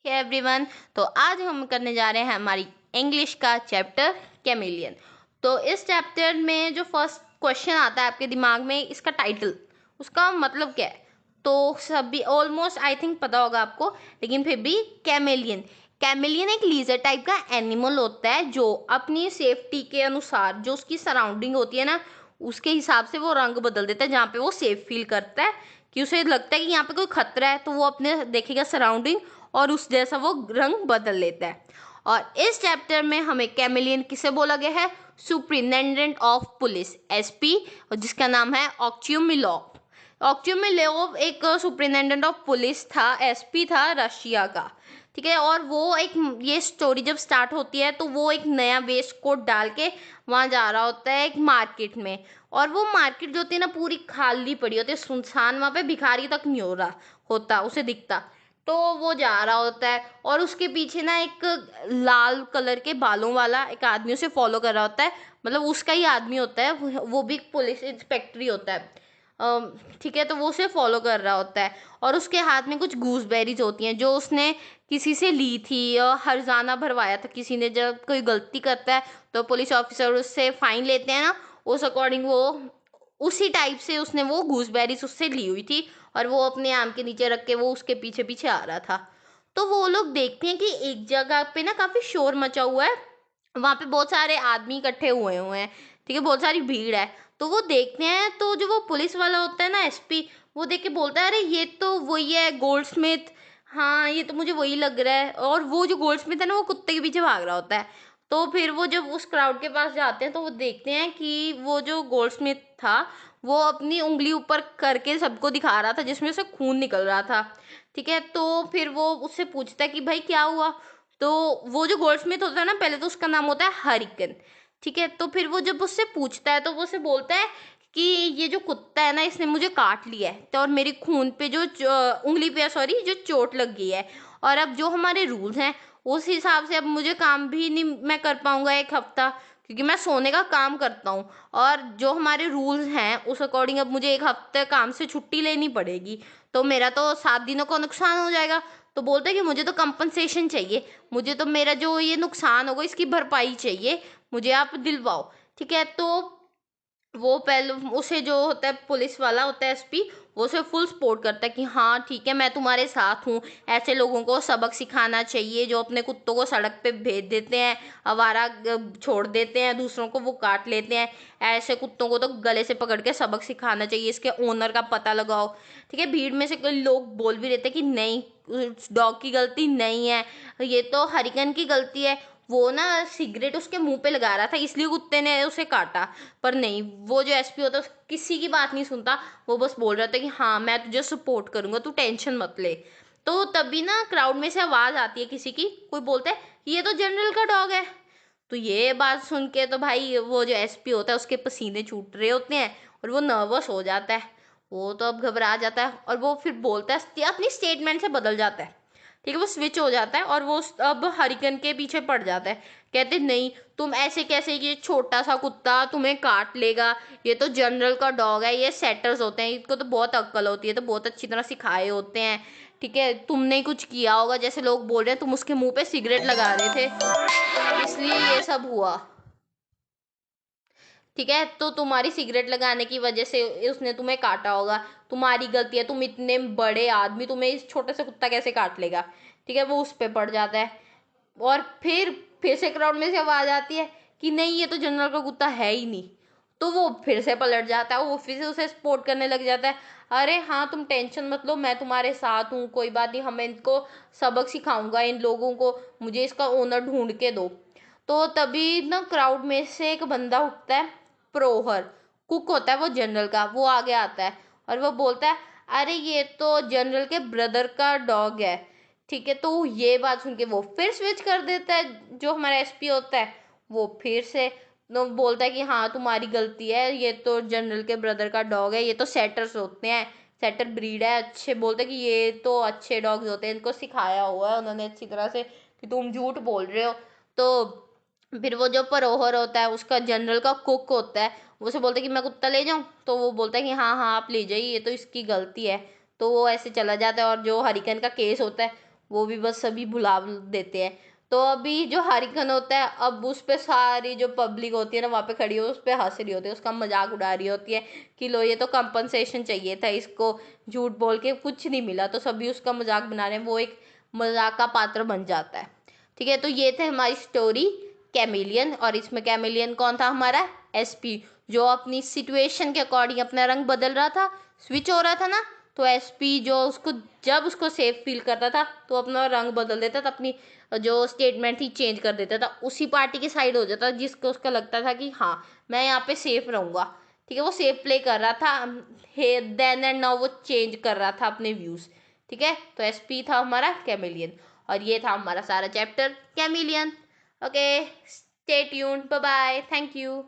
Hey everyone. तो आज हम करने जा रहे हैं हमारी इंग्लिश का चैप्टर कैमेलियन। तो इस चैप्टर में जो फर्स्ट क्वेश्चन आता है आपके दिमाग में, इसका टाइटल, उसका मतलब क्या है? तो सभी ऑलमोस्ट आई थिंक पता होगा आपको, लेकिन फिर भी कैमेलियन कैमेलियन एक लीजर टाइप का एनिमल होता है जो अपनी सेफ्टी के अनुसार, जो उसकी सराउंडिंग होती है ना, उसके हिसाब से वो रंग बदल देता है। जहाँ पे वो सेफ फील करता है कि उसे लगता है कि यहाँ पे कोई खतरा है, तो वो अपने देखेगा सराउंडिंग और उस जैसा वो रंग बदल लेता है। और इस चैप्टर में हमें कैमेलियन किसे बोला गया है? सुप्रिटेंडेंट ऑफ पुलिस, एसपी, और जिसका नाम है ऑक्ट्यूमिलोव। ऑक्ट्यूमिलोव एक सुप्रिटेंडेंट ऑफ पुलिस था, एसपी था रशिया का। ठीक है। और वो एक, ये स्टोरी जब स्टार्ट होती है तो वो एक नया वेस्ट कोट डाल के वहाँ जा रहा होता है एक मार्केट में। और वो मार्केट जो होती है ना, पूरी खाली पड़ी होती है, सुनसान, वहाँ पे भिखारी तक नहीं हो रहा होता उसे दिखता। तो वो जा रहा होता है और उसके पीछे ना एक लाल कलर के बालों वाला एक आदमी उसे फॉलो कर रहा होता है। मतलब उसका ही आदमी होता है, वो भी पुलिस इंस्पेक्टर ही होता है। ठीक है। तो वो उसे फॉलो कर रहा होता है और उसके हाथ में कुछ गूसबेरीज होती हैं जो उसने किसी से ली थी, हर्जाना भरवाया था किसी ने। जब कोई गलती करता है तो पुलिस ऑफिसर उससे फाइन लेते हैं ना, उस अकॉर्डिंग वो उसी टाइप से उसने वो गूसबेरीज उससे ली हुई थी और वो अपने आम के नीचे रख के वो उसके पीछे पीछे आ रहा था। तो वो लोग देखते हैं कि एक जगह पे ना काफी शोर मचा हुआ है, वहां पे बहुत सारे आदमी इकट्ठे हुए हुए हैं। ठीक है, बहुत सारी भीड़ है। तो वो देखते हैं, तो जो वो पुलिस वाला होता है ना, एसपी, वो देख के बोलता है, अरे ये तो वही है गोल्डस्मिथ। हाँ, ये तो मुझे वही लग रहा है। और वो जो गोल्डस्मिथ है ना, वो कुत्ते के पीछे भाग रहा होता है। तो फिर वो जब उस क्राउड के पास जाते हैं तो वो देखते हैं कि वो जो गोल्डस्मिथ था, वो अपनी उंगली ऊपर करके सबको दिखा रहा था जिसमें से खून निकल रहा था। ठीक है। तो फिर वो उससे पूछता है कि भाई क्या हुआ? तो वो जो गोल्डस्मिथ होता है ना, पहले तो उसका नाम होता है हरिकन। ठीक है। तो फिर वो जब उससे पूछता है तो वो उससे बोलता है कि ये जो कुत्ता है ना, इसने मुझे काट लिया है, तो और मेरी खून पे जो उंगली पे, सॉरी, जो चोट लग गई है। और अब जो हमारे रूल्स हैं उस हिसाब से अब मुझे काम भी नहीं मैं कर पाऊंगा एक हफ्ता, क्योंकि मैं सोने का काम करता हूँ। और जो हमारे रूल्स हैं उस अकॉर्डिंग अब मुझे एक हफ्ते काम से छुट्टी लेनी पड़ेगी। तो मेरा तो 7 दिनों का नुकसान हो जाएगा। तो बोलते हैं कि मुझे तो कंपनसेशन चाहिए, मुझे तो मेरा जो ये नुकसान होगा इसकी भरपाई चाहिए, मुझे आप दिलवाओ। ठीक है। तो वो पहले उसे, जो होता है पुलिस वाला होता है एसपी, वो उसे फुल सपोर्ट करता है कि हाँ ठीक है, मैं तुम्हारे साथ हूँ। ऐसे लोगों को सबक सिखाना चाहिए जो अपने कुत्तों को सड़क पे भेज देते हैं, आवारा छोड़ देते हैं, दूसरों को वो काट लेते हैं। ऐसे कुत्तों को तो गले से पकड़ के सबक सिखाना चाहिए, इसके ओनर का पता लगाओ। ठीक है। भीड़ में से कई लोग बोल भी रहते हैं कि नहीं, डॉग की गलती नहीं है, ये तो हरिकन की गलती है। वो ना सिगरेट उसके मुंह पे लगा रहा था इसलिए कुत्ते ने उसे काटा। पर नहीं, वो जो एसपी होता है किसी की बात नहीं सुनता। वो बस बोल रहा था कि हाँ मैं तुझे सपोर्ट करूंगा, तू टेंशन मत ले। तो तभी ना क्राउड में से आवाज आती है किसी की, कोई बोलता है ये तो जनरल का डॉग है। तो ये बात सुन के तो भाई वो जो एसपी होता है उसके पसीने छूट रहे होते हैं और वो नर्वस हो जाता है। वो तो अब घबरा जाता है और वो फिर बोलता है, अपनी स्टेटमेंट से बदल जाता है। ठीक है, वो स्विच हो जाता है और वो अब हरिकन के पीछे पड़ जाता है। कहते नहीं, तुम ऐसे कैसे, ये छोटा सा कुत्ता तुम्हें काट लेगा, ये तो जनरल का डॉग है, ये सेटर्स होते हैं, इनको तो बहुत अक्ल होती है, तो बहुत अच्छी तरह सिखाए होते हैं। ठीक है, तुमने ही कुछ किया होगा, जैसे लोग बोल रहे हैं तुम उसके मुंह पे सिगरेट लगा रहे थे, इसलिए ये सब हुआ। ठीक है, तो तुम्हारी सिगरेट लगाने की वजह से उसने तुम्हें काटा होगा, तुम्हारी गलती है, तुम इतने बड़े आदमी, तुम्हें इस छोटे से कुत्ता कैसे काट लेगा? ठीक है, वो उस पे पड़ जाता है। और फिर से क्राउड में से आवाज आती है कि नहीं, ये तो जनरल का कुत्ता है ही नहीं। तो वो फिर से पलट जाता है, वो फिर से उसे सपोर्ट करने लग जाता है। अरे हाँ, तुम टेंशन मत लो, मैं तुम्हारे साथ हूँ, कोई बात नहीं, हमें इनको सबक सिखाऊंगा इन लोगों को, मुझे इसका ओनर ढूंढ के दो। तो तभी ना क्राउड में से एक बंदा उठता है, प्रोहर, कुक होता है वो जनरल का, वो आगे आता है और वो बोलता है, अरे ये तो जनरल के ब्रदर का डॉग है। ठीक है। तो ये बात सुन के वो फिर स्विच कर देता है, जो हमारा एसपी होता है वो फिर से बोलता है कि हाँ तुम्हारी गलती है, ये तो जनरल के ब्रदर का डॉग है, ये तो सेटर्स होते हैं, सेटर ब्रीड है, अच्छे, बोलते हैं कि ये तो अच्छे डॉग्स होते हैं, इनको सिखाया हुआ है उन्होंने अच्छी तरह से कि तुम झूठ बोल रहे हो। तो फिर वो जो परोहर होता है, उसका जनरल का कुक होता है, वो से बोलता है कि मैं कुत्ता ले जाऊं, तो वो बोलता है कि हाँ हाँ आप ले जाइए, ये तो इसकी गलती है। तो वो ऐसे चला जाता है और जो हरिकन का केस होता है वो भी बस सभी भुला देते हैं। तो अभी जो हरिकन होता है, अब उस पे सारी जो पब्लिक होती है ना वहाँ पे खड़ी हो, उस पे हंस रही होती है, उसका मजाक उड़ा रही होती है कि लो ये तो कंपनसेशन चाहिए था इसको, झूठ बोल के कुछ नहीं मिला, तो सभी उसका मजाक बना रहे हैं, वो एक मजाक का पात्र बन जाता है। ठीक है, तो ये थे हमारी स्टोरी कैमिलियन। और इसमें कैमिलियन कौन था? हमारा एसपी, जो अपनी सिचुएशन के अकॉर्डिंग अपना रंग बदल रहा था, स्विच हो रहा था ना। तो एसपी जो उसको, जब उसको सेफ फील करता था तो अपना रंग बदल देता था, अपनी जो स्टेटमेंट थी चेंज कर देता था, उसी पार्टी के साइड हो जाता जिसको उसका लगता था कि हाँ मैं यहाँ पे सेफ रहूँगा। ठीक है, वो सेफ प्ले कर रहा था, देन एंड नाउ वो चेंज कर रहा था अपने व्यूज़। ठीक है, तो एसपी था हमारा कैमिलियन, और ये था हमारा सारा chapter chameleon. Okay, stay tuned, bye bye, thank you.